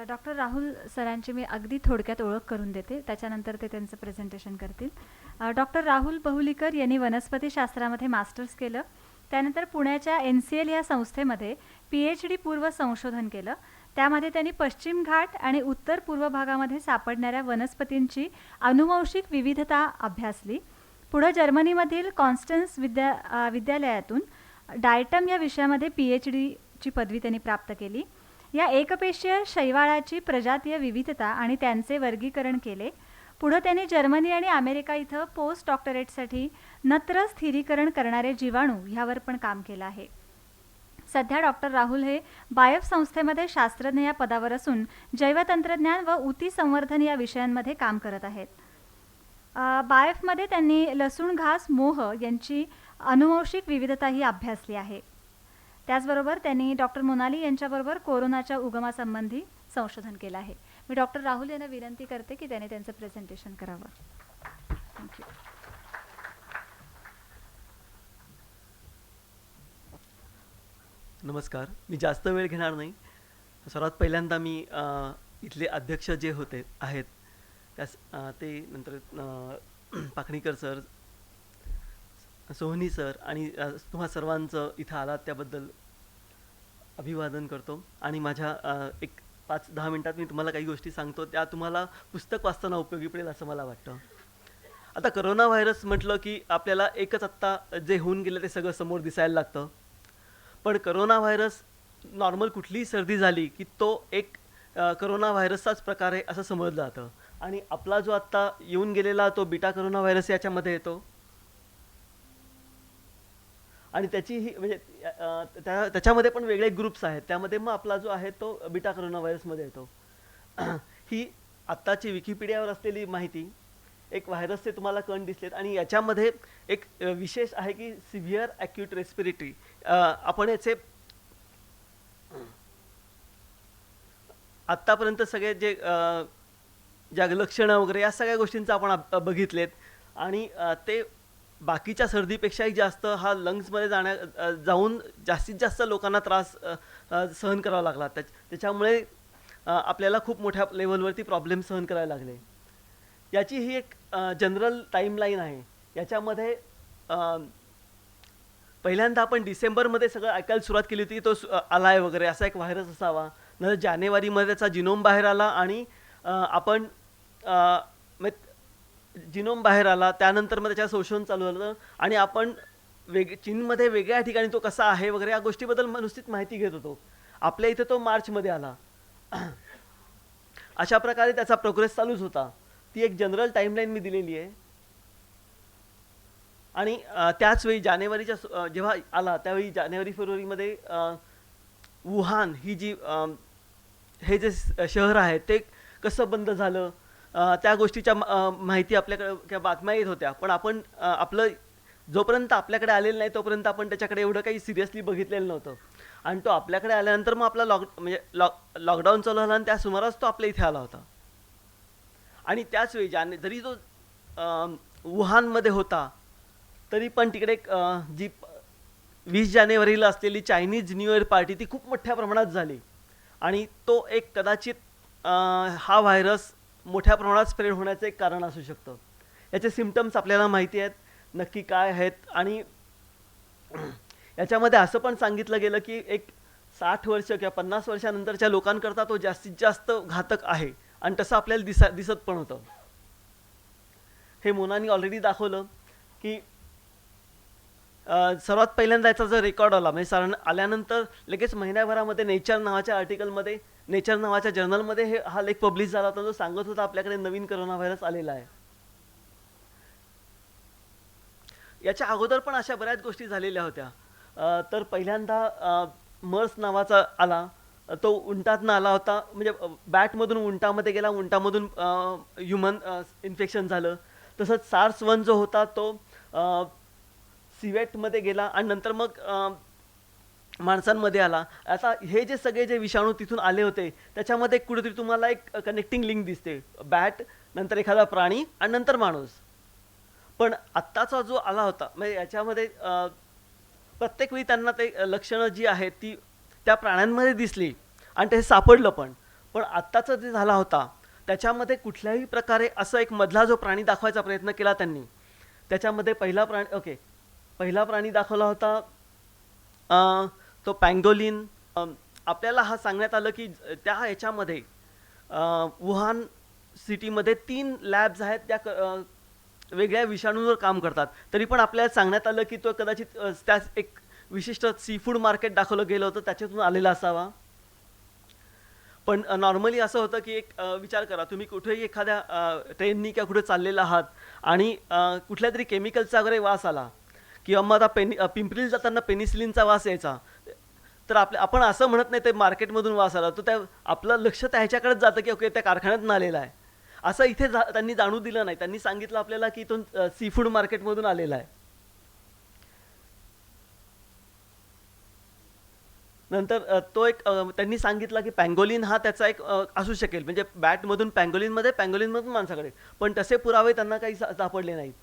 Doctor Rahul सरांची मी अगदी थोडक्यात ओळख करून देते, त्याच्यानंतर ते त्यांचं प्रेझेंटेशन करतील. डॉक्टर राहुल बहुलीकर यांनी वनस्पतीशास्त्रामध्ये मास्टर्स केलं. त्यानंतर पुण्याच्या NCL या संस्थेमध्ये PhD पूर्व संशोधन केलं. त्यामध्ये त्यांनी पश्चिम घाट आणि उत्तर पूर्व भागामध्ये सापडणाऱ्या वनस्पतींची अनुवांशिक विविधता अभ्यासली. पुढे जर्मनीमधील कॉन्स्टन्स विद्यालयातून डायटम या विषयामध्ये PhDची पदवी त्यांनी प्राप्त केली. या एकपेशीय शैवाळाची प्रजातीय विविधता आणि त्यांचे वर्गीकरण केले. पुढे त्यांनी जर्मनी आणि अमेरिका इथं पोस्ट डॉक्टरेटसाठी नत्र स्थिरीकरण करणारे जीवाणू ह्यावर पण काम केलं आहे. सध्या डॉक्टर राहुल हे बायफ संस्थेमध्ये शास्त्रज्ञ या पदावर असून जैवतंत्रज्ञान व ऊती संवर्धन या विषयांमध्ये काम करत आहेत. बायफमध्ये त्यांनी लसूण घास मोह यांची अनुवांशिक विविधताही अभ्यासली आहे. त्याचबरोबर त्यांनी डॉक्टर मोनाली यांच्याबरोबर कोरोनाच्या उगमासंबंधी संशोधन केलं आहे. मी डॉक्टर राहुल यांना विनंती करते की त्याने त्यांचं प्रेझेंटेशन करावं. थँक्यू. नमस्कार. मी जास्त वेळ घेणार नाही. सर्वात पहिल्यांदा मी इथले अध्यक्ष जे होते आहेत त्यास ते नंतर पाखणीकर सर, सोहनी सर आणि तुम्हा सर्वांचं इथं आलात त्याबद्दल अभिवादन करतो. आणि माझ्या एक 5-10 मिनटात मी तुम्हाला काही गोष्टी सांगतो, त्या तुम्हाला पुस्तक वाचताना उपयोगी पडेल असं मला वाटतं. आता करोना व्हायरस म्हटलं की आपल्याला एकच आत्ता जे होऊन गेलं ते सगळं समोर दिसायला लागतं. पण करोना व्हायरस नॉर्मल कुठलीही सर्दी झाली की तो एक करोना व्हायरसचाच प्रकार आहे असं समजलं जातं. आणि आपला जो आत्ता येऊन गेलेला तो बीटा करोना व्हायरस याच्यामध्ये येतो. आणि त्याची ही म्हणजे त्याच्यामध्ये पण वेगळे ग्रुप्स आहेत. त्यामध्ये मग आपला जो आहे तो बीटा करोना व्हायरसमध्ये येतो. ही आत्ताची विकिपीडियावर असलेली माहिती. एक व्हायरसचे तुम्हाला कण दिसलेत आणि याच्यामध्ये एक विशेष आहे की सिव्हिअर ॲक्यूट रेस्पिरेटरी. आपण याचे आत्तापर्यंत सगळे जे ज्या लक्षणं वगैरे या सगळ्या गोष्टींचं आपण बघितलेत. आणि ते बाकीच्या सर्दीपेक्षाही जास्त हा लंग्समध्ये जाऊन जास्तीत जास्त लोकांना त्रास सहन करावा लागला. त्याच्यामुळे आपल्याला खूप मोठ्या लेवलवरती प्रॉब्लेम सहन करायला लागले. याची ही एक जनरल टाईमलाईन आहे. याच्यामध्ये पहिल्यांदा आपण डिसेंबरमध्ये सगळं ऐकायला सुरुवात केली होती की तो आला आहे वगैरे, असा एक व्हायरस असावा. नंतर जानेवारीमध्ये त्याचा जिनोम बाहेर आला आणि आपण जिनोम बाहेर आला. त्यानंतर मग त्याच्या संशोधन चालू झालं आणि आपण चीनमध्ये वेगळ्या ठिकाणी तो कसा आहे वगैरे या गोष्टीबद्दल नुसतीच माहिती घेत होतो. आपल्या इथे तो मार्चमध्ये आला. अशा प्रकारे त्याचा प्रोग्रेस चालूच होता. ती एक जनरल टाईमलाईन मी दिलेली आहे. आणि त्याच वेळी जानेवारीच्या जेव्हा आला त्यावेळी जानेवारी फेब्रुवारीमध्ये वुहान ही जी हे जे शहर आहे ते कसं बंद झालं त्या गोष्टीच्या माहिती आपल्याकडे किंवा बातम्या येत होत्या. पण आपण आपलं जोपर्यंत आपल्याकडे आलेलं नाही तोपर्यंत आपण त्याच्याकडे एवढं काही सिरियसली बघितलेलं नव्हतं. आणि तो आपल्याकडे आल्यानंतर मग आपला लॉकडाऊन चालू झाला आणि त्या सुमारास तो आपल्या इथे आला होता. आणि त्याच वेळी जरी तो वुहानमध्ये होता तरी पण तिकडे जी 20 जानेवारीला असलेली चायनीज न्यू इयर पार्टी ती खूप मोठ्या प्रमाणात झाली. आणि तो एक कदाचित हा व्हायरस मोठ्या प्रमाणात स्प्रेड होण्याचं एक कारण असू शकतं. याचे सिम्पटम्स आपल्याला माहिती आहेत नक्की काय आहेत. आणि याच्यामध्ये असं पण सांगितलं गेलं की एक 60 वर्ष किंवा 50 वर्षानंतरच्या लोकांकरता तो जास्तीत जास्त घातक आहे. आणि तसं आपल्याला दिसत पण होतं. हे मोनानी ऑलरेडी दाखवलं की सर्वात पहिल्यांदा याचा जो रेकॉर्ड आला म्हणजे आल्यानंतर लगेच महिन्याभरामध्ये नेचर नावाच्या आर्टिकलमध्ये, नेचर नावाच्या जर्नलमध्ये हा लेख पब्लिश झाला होता जो सांगत होता आपल्याकडे नवीन करोना व्हायरस आलेला आहे. याच्या अगोदर पण अशा बऱ्याच गोष्टी झालेल्या होत्या. तर पहिल्यांदा मर्स नावाचा आला. तो उंटातनं आला होता. म्हणजे बॅटमधून उंटामध्ये गेला, उंटामधून ह्युमन इन्फेक्शन झालं. तसंच SARS-1 जो होता तो सिवेटमध्ये गेला आणि नंतर मग माणसांमध्ये आला. आता हे जे सगळे जे विषाणू तिथून आले होते त्याच्यामध्ये कुठेतरी तुम्हाला एक कनेक्टिंग लिंक दिसते. बॅट, नंतर एखादा प्राणी आणि नंतर माणूस. पण आत्ताचा जो आला होता म्हणजे याच्यामध्ये प्रत्येक वेळी त्यांना ते लक्षणं जी आहेत ती त्या प्राण्यांमध्ये दिसली. आणि ते सापडलं पण आत्ताचं जे झाला होता त्याच्यामध्ये कुठल्याही प्रकारे असं एक मधला जो प्राणी दाखवायचा प्रयत्न केला त्यांनी, त्याच्यामध्ये पहिला प्राणी दाखवला होता तो पँगोलिन. आपल्याला हा सांगण्यात आलं की त्या ह्याच्यामध्ये वुहान सिटीमध्ये 3 लॅब्स आहेत त्या वेगळ्या विषाणूंवर काम करतात. तरी पण आपल्याला सांगण्यात आलं की तो कदाचित त्याच एक विशिष्ट सी फूड मार्केट दाखवलं गेलं होतं त्याच्यातून आलेला असावा. पण नॉर्मली असं होतं की एक विचार करा, तुम्ही कुठेही एखाद्या ट्रेननी किंवा कुठे चाललेला आहात आणि कुठल्या तरी केमिकलचा वगैरे वास आला किंवा मग आता पिंपरीला जाताना पेनिसिलिनचा वास यायचा, तर आपण असं म्हणत नाही ते मार्केटमधून वास आला, तर त्या आपलं लक्ष त्या ह्याच्याकडेच जातं की ओके त्या कारखान्यातून आलेला आहे. असं इथे त्यांनी जाणू दिलं नाही. त्यांनी सांगितलं आपल्याला की तो सी फूड मार्केटमधून आलेला आहे. नंतर तो एक त्यांनी सांगितलं की पँगोलिन हा त्याचा एक असू शकेल, म्हणजे बॅटमधून पँगोलिनमधून माणसाकडे, पण तसे पुरावे त्यांना काही सापडले नाहीत.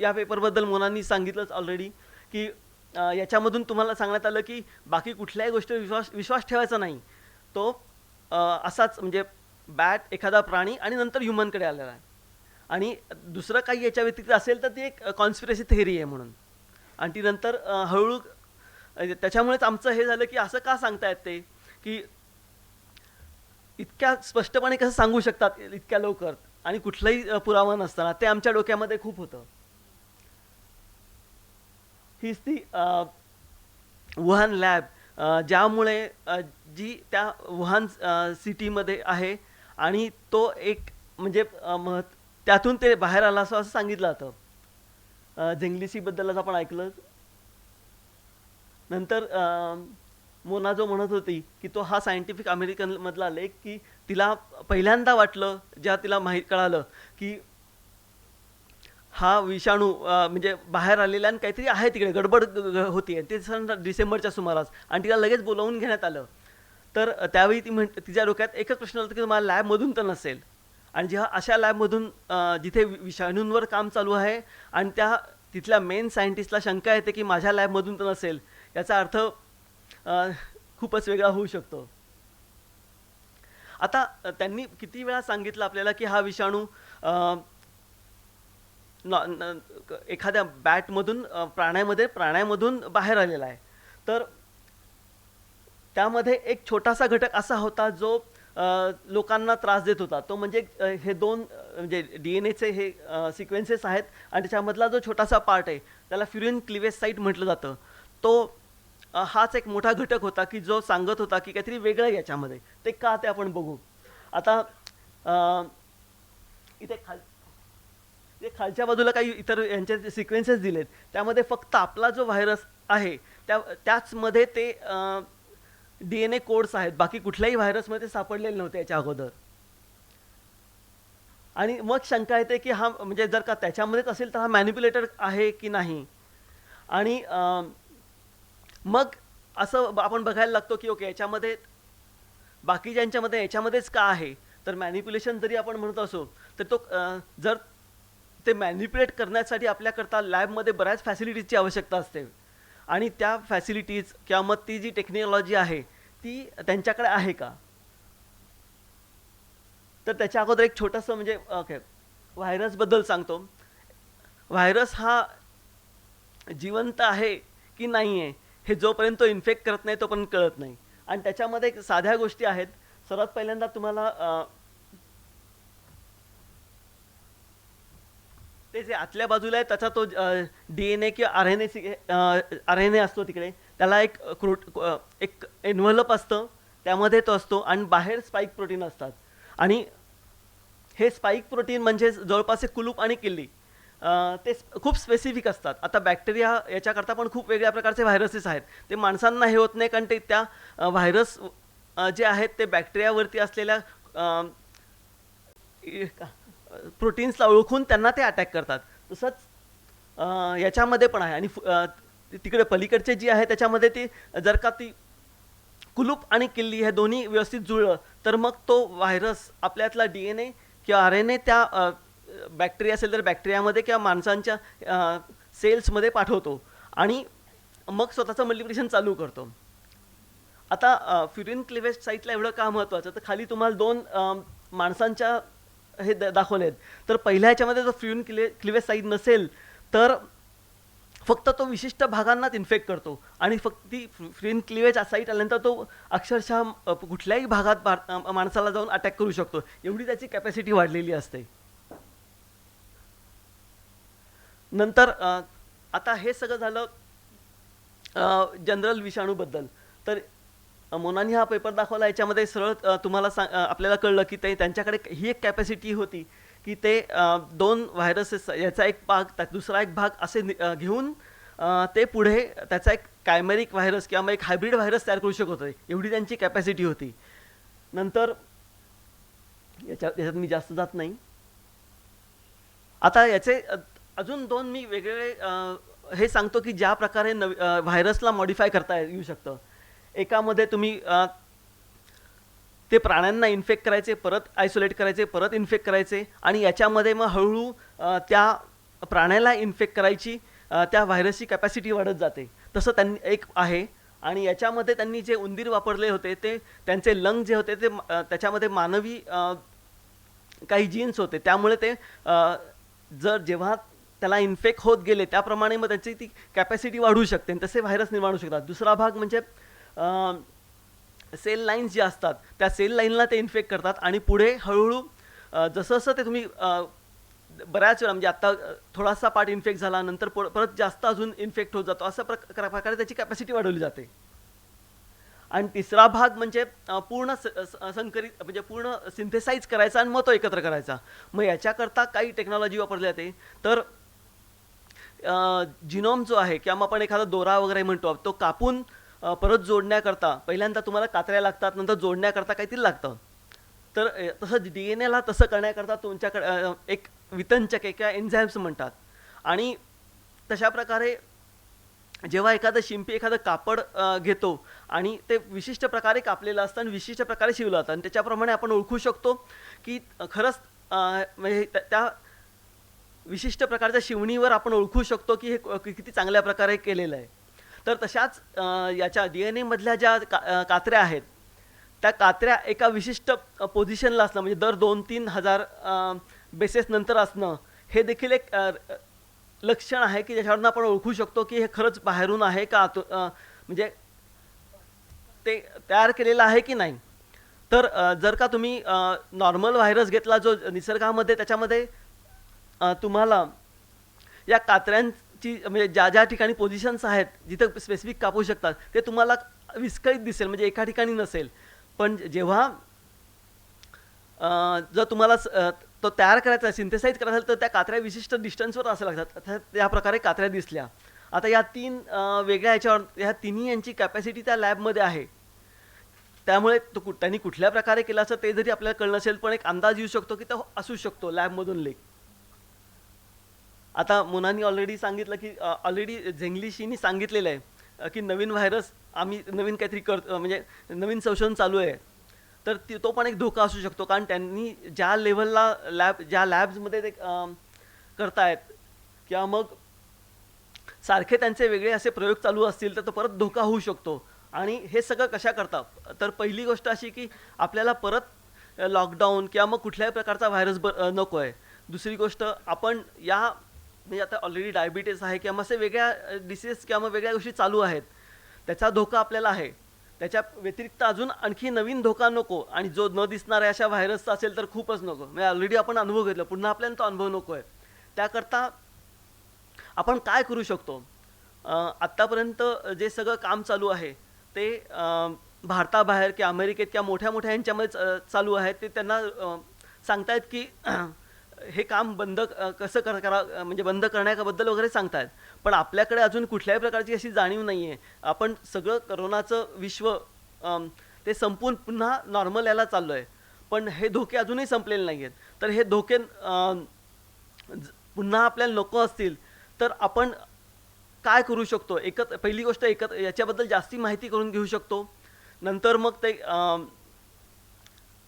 या पेपरबद्दल मोनांनी सांगितलंच ऑलरेडी की याच्यामधून तुम्हाला सांगण्यात आलं की बाकी कुठल्याही गोष्टीवर विश्वास ठेवायचा नाही. तो असाच म्हणजे बॅट एखादा प्राणी आणि नंतर ह्युमनकडे आलेला आहे, आणि दुसरं काही याच्या व्यतिरिक्त असेल तर ती एक कॉन्स्पिरसी थेअरी आहे म्हणून. आणि ती नंतर हळूहळू त्याच्यामुळेच आमचं हे झालं की असं का सांगतायत ते, की इतक्या स्पष्टपणे कसं सांगू शकतात इतक्या लवकर आणि कुठलाही पुरावा नसताना. ते आमच्या डोक्यामध्ये खूप होतं. हीच ती वुहान लॅब ज्यामुळे जी त्या वुहान सिटीमध्ये आहे आणि तो एक म्हणजे त्यातून ते बाहेर आला असं सांगितलं जातं. झेंग्लिसीबद्दलच आपण ऐकलं. नंतर मोना जो म्हणत होती की तो हा सायंटिफिक अमेरिकनमधला लेख, की तिला पहिल्यांदा वाटलं जेव्हा तिला कळालं की हा विषाणू म्हणजे बाहेर आलेला आणि काहीतरी आहे तिकडे गडबड होती, ते डिसेंबरच्या सुमारास, आणि तिला लगेच बोलावून घेण्यात आलं. तर त्यावेळी तिच्या डोक्यात एकच प्रश्न होता की मला लॅबमधून तर नसेल. आणि जेव्हा अशा लॅबमधून जिथे विषाणूंवर काम चालू आहे आणि तिथल्या मेन सायंटिस्टला शंका येते की माझ्या लॅबमधून तर नसेल, याचा अर्थ खूपच वेगळा होऊ शकतो. आता त्यांनी किती वेळा सांगितलं आपल्याला की हा विषाणू एखाद्या बॅटमधून प्राण्यामधून बाहेर आलेला आहे. तर त्यामध्ये एक छोटासा घटक असा होता जो लोकांना त्रास देत होता. तो म्हणजे हे 2 म्हणजे DNA हे सिक्वेन्सेस आहेत आणि त्याच्यामधला जो छोटासा पार्ट आहे त्याला फ्युरिन क्लिवेज साईट म्हटलं जातं. तो हाच एक मोठा घटक होता की जो सांगत होता की काहीतरी वेगळं आहे याच्यामध्ये. ते का ते आपण बघू. आता इथे खालच्या बाजूला काही इतर यांचे सिक्वेन्सेस दिलेत. त्यामध्ये फक्त आपला जो व्हायरस आहे त्याचमध्ये ते DNA कोड्स आहेत. बाकी कुठल्याही व्हायरसमध्ये सापडलेले नव्हते याच्या अगोदर. आणि मग शंका येते की हा म्हणजे जर का त्याच्यामध्येच असेल तर हा मॅनिप्युलेटर आहे की नाही. आणि मग असं आपण बघायला लागतो की ओके याच्यामध्ये बाकी ज्यांच्यामध्ये याच्यामध्येच का आहे. तर मॅनिप्युलेशन जरी आपण म्हणत असो तर तो जर ते मॅनिप्युलेट करण्यासाठी आपल्याकरता लॅबमध्ये बऱ्याच फॅसिलिटीजची आवश्यकता असते, आणि त्या फॅसिलिटीज किंवा मग ती जी टेक्नॉलॉजी आहे ती त्यांच्याकडे आहे का. तर त्याच्या अगोदर एक छोटंसं म्हणजे ओके व्हायरसबद्दल सांगतो. व्हायरस हा जिवंत आहे की नाही आहे हे जोपर्यंत तो इन्फेक्ट करत नाही तोपर्यंत कळत नाही. आणि त्याच्यामध्ये एक साध्या गोष्टी आहेत. सर्वात पहिल्यांदा तुम्हाला ते जे आतल्या बाजूला आहे त्याचा तो DNA किंवा RNA असतो तिकडे, त्याला एक एन्व्हलप असतं, त्यामध्ये तो असतो, आणि बाहेर स्पाइक प्रोटीन असतात. आणि हे स्पाइक प्रोटीन म्हणजे जवळपास कुलूप आणि किल्ली ते खूप स्पेसिफिक असतात. आता बॅक्टेरिया याच्याकरता पण खूप वेगळ्या प्रकारचे व्हायरसेस आहेत. ते माणसांना हे होत नाही कारण ते त्या व्हायरस जे आहेत ते बॅक्टेरियावरती असलेल्या प्रोटीन्सला ओळखून त्यांना ते अटॅक करतात. तसंच याच्यामध्ये पण आहे. आणि तिकडे पलीकडचे जी आहे त्याच्यामध्ये ती जर का ती कुलूप आणि किल्ली हे दोन्ही व्यवस्थित जुळलं तर मग तो व्हायरस आपल्यातला DNA किंवा RNA त्या बॅक्टेरिया असेल तर बॅक्टेरियामध्ये किंवा माणसांच्या सेल्समध्ये पाठवतो आणि मग स्वतःचं मल्टिप्लिकेशन चालू करतो. आता फ्युरिन क्लिवेज साईटला एवढं का महत्त्वाचं, तर खाली तुम्हाला दोन माणसांच्या हे दाखवलेत. तर पहिल्या ह्याच्यामध्ये जर फ्युरिन क्लिवेज साईट नसेल तर फक्त तो विशिष्ट भागांनाच इन्फेक्ट करतो आणि फक्त ती फ्युरिन क्लिवेज साईट आल्यानंतर तो अक्षरशः कुठल्याही भागात माणसाला जाऊन अटॅक करू शकतो, एवढी त्याची कॅपॅसिटी वाढलेली असते. नंतर आता हे सगळं झालं जनरल विषाणूबद्दल. तर मोनानी हा पेपर दाखवला, याच्यामध्ये सरळ तुम्हाला आपल्याला कळलं की त्यांच्याकडे ही एक कॅपॅसिटी होती की ते दोन व्हायरसेस याचा एक भाग दुसरा एक भाग असे घेऊन ते पुढे त्याचा एक कायमेरिक व्हायरस किंवा मग एक हायब्रिड व्हायरस तयार करू शकत होते, एवढी त्यांची कॅपॅसिटी होती. नंतर याच्यात मी जास्त जात नाही. आता याचे अजून दोन मी वेगवेगळे हे सांगतो की ज्या प्रकारे व्हायरसला मॉडिफाय करता येऊ शकतं. एकामध्ये तुम्ही ते प्राण्यांना इन्फेक्ट करायचे, परत आयसोलेट करायचे, परत इन्फेक्ट करायचे आणि याच्यामध्ये मग हळूहळू त्या प्राण्याला इन्फेक्ट करायची त्या व्हायरसची कॅपॅसिटी वाढत जाते. तसं त्यांनी एक आहे. आणि याच्यामध्ये त्यांनी जे उंदीर वापरले होते ते त्यांचे लंग जे होते ते त्याच्यामध्ये मानवी काही जीन्स होते, त्यामुळे ते जेव्हा त्याला इन्फेक्ट होत गेले त्याप्रमाणे मग त्याची ती कॅपॅसिटी वाढू शकते आणि तसे व्हायरस निर्माण होऊ शकतात. दुसरा भाग म्हणजे सेल लाईन्स जे असतात त्या सेल लाईनला ते इन्फेक्ट करतात आणि पुढे हळूहळू जसं जसं ते तुम्ही बऱ्याच वेळा म्हणजे आत्ता थोडासा पार्ट इन्फेक्ट झाला, नंतर परत जास्त अजून इन्फेक्ट होत जातो, अशा प्रकारे त्याची कॅपॅसिटी वाढवली जाते. आणि तिसरा भाग म्हणजे पूर्ण संकरित म्हणजे पूर्ण सिंथेसाइज करायचा आणि मग तो एकत्र करायचा. मग याच्याकरता काही टेक्नॉलॉजी वापरली जाते. तर जिनोम जो आहे किंवा आपण एखादा दोरा वगैरे म्हणतो तो कापून परत जोडण्याकरता पहिल्यांदा तुम्हाला कात्र्या लागतात, नंतर जोडण्याकरता काहीतरी लागतं. तर तसं DNA ला तसं करण्याकरता तुमच्याकडे एक वितंचक किंवा एन्झाईम्स म्हणतात. आणि तशा प्रकारे जेव्हा एखादं शिंपी एखादं कापड घेतो आणि ते विशिष्ट प्रकारे कापलेलं असतं आणि विशिष्ट प्रकारे शिवलं जातं आणि त्याच्याप्रमाणे आपण ओळखू शकतो की खरंच म्हणजे त्या विशिष्ट प्रकारच्या शिवणीवर आपण ओळखू शकतो की हे किती चांगल्या प्रकारे केलेलं आहे. तर तशाच याच्या DNA मधल्या ज्या कात्र्या आहेत त्या कात्र्या एका विशिष्ट पोझिशनला असणं म्हणजे दर 2-3 हजार बेसेस नंतर असणं हे देखील एक लक्षण आहे की ज्याच्यावरून आपण ओळखू शकतो की हे खरंच बाहेरून आहे का म्हणजे ते तयार केलेलं आहे की नाही. तर जर का तुम्ही नॉर्मल व्हायरस घेतला जो निसर्गामध्ये त्याच्यामध्ये तुम्हाला या कात्र्यांची म्हणजे ज्या ज्या ठिकाणी पोझिशन्स आहेत जिथं स्पेसिफिक कापू शकतात ते तुम्हाला विस्कळीत दिसेल म्हणजे एका ठिकाणी नसेल. पण जेव्हा जर तुम्हाला तो तयार करायचा सिंथेसाइज करायचा तर त्या कात्र्या विशिष्ट डिस्टन्सवर असायला लागतात. त्या प्रकारे कात्र्या दिसल्या. आता या तीन वेगळ्या ह्याच्यावर ह्या तिन्ही यांची कॅपॅसिटी त्या लॅबमध्ये आहे. त्यामुळे तो त्यांनी कुठल्या प्रकारे केला असं ते जरी आपल्याला कळलं नसेल पण एक अंदाज येऊ शकतो की तो असू शकतो लॅबमधून लीक. आता मोनानी ऑलरेडी सांगितलं की ऑलरेडी झेंगलीशीनी सांगितलेलं आहे की नवीन व्हायरस आम्ही नवीन काहीतरी म्हणजे नवीन संशोधन चालू आहे. तर तो पण एक धोका असू शकतो कारण त्यांनी ज्या लेव्हलला ज्या लॅब्समध्ये ते करतायत किंवा मग सारखे त्यांचे वेगळे असे प्रयोग चालू असतील तर तो परत धोका होऊ शकतो. आणि हे सगळं कशा करता तर पहिली गोष्ट अशी की आपल्याला परत लॉकडाऊन किंवा मग कुठल्याही प्रकारचा व्हायरस नको आहे. दुसरी गोष्ट आपण या म्हणजे आता ऑलरेडी डायबिटीस आहे किंवा असे वेगळ्या डिसीज किंवा मग वेगळ्या गोष्टी चालू आहेत त्याचा धोका आपल्याला आहे. त्याच्या व्यतिरिक्त अजून आणखी नवीन धोका नको आणि जो न दिसणाऱ्या अशा व्हायरसचा असेल तर खूपच नको. म्हणजे ऑलरेडी आपण अनुभव घेतला, पुन्हा आपल्याला तो अनुभव नको आहे. त्याकरता आपण काय करू शकतो आत्तापर्यंत जे सगळं काम चालू आहे ते भारताबाहेर किंवा अमेरिकेत किंवा मोठ्या मोठ्या यांच्यामध्ये चालू आहे. ते त्यांना सांगतायत की हे काम बंद कसं करा म्हणजे बंद करण्याबद्दल वगैरे सांगतायत. पण आपल्याकडे अजून कुठल्याही प्रकारची अशी जाणीव नाही आहे. आपण सगळं करोनाचं विश्व ते संपून पुन्हा नॉर्मल याला चाललो आहे पण हे धोके अजूनही संपलेले नाही आहेत. तर हे धोके पुन्हा आपल्याला नको असतील तर आपण काय करू शकतो पहिली गोष्ट याच्याबद्दल जास्ती माहिती करून घेऊ शकतो. नंतर मग ते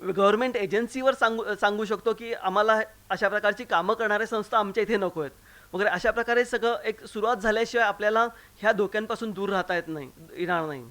गव्हर्नमेंट एजन्सीवर सांगू शकतो की आम्हाला अशा प्रकारची कामं करणाऱ्या संस्था आमच्या इथे नको आहेत वगैरे. अशा प्रकारे सगळं एक सुरुवात झाल्याशिवाय आपल्याला ह्या धोक्यांपासून दूर राहता येणार नाही.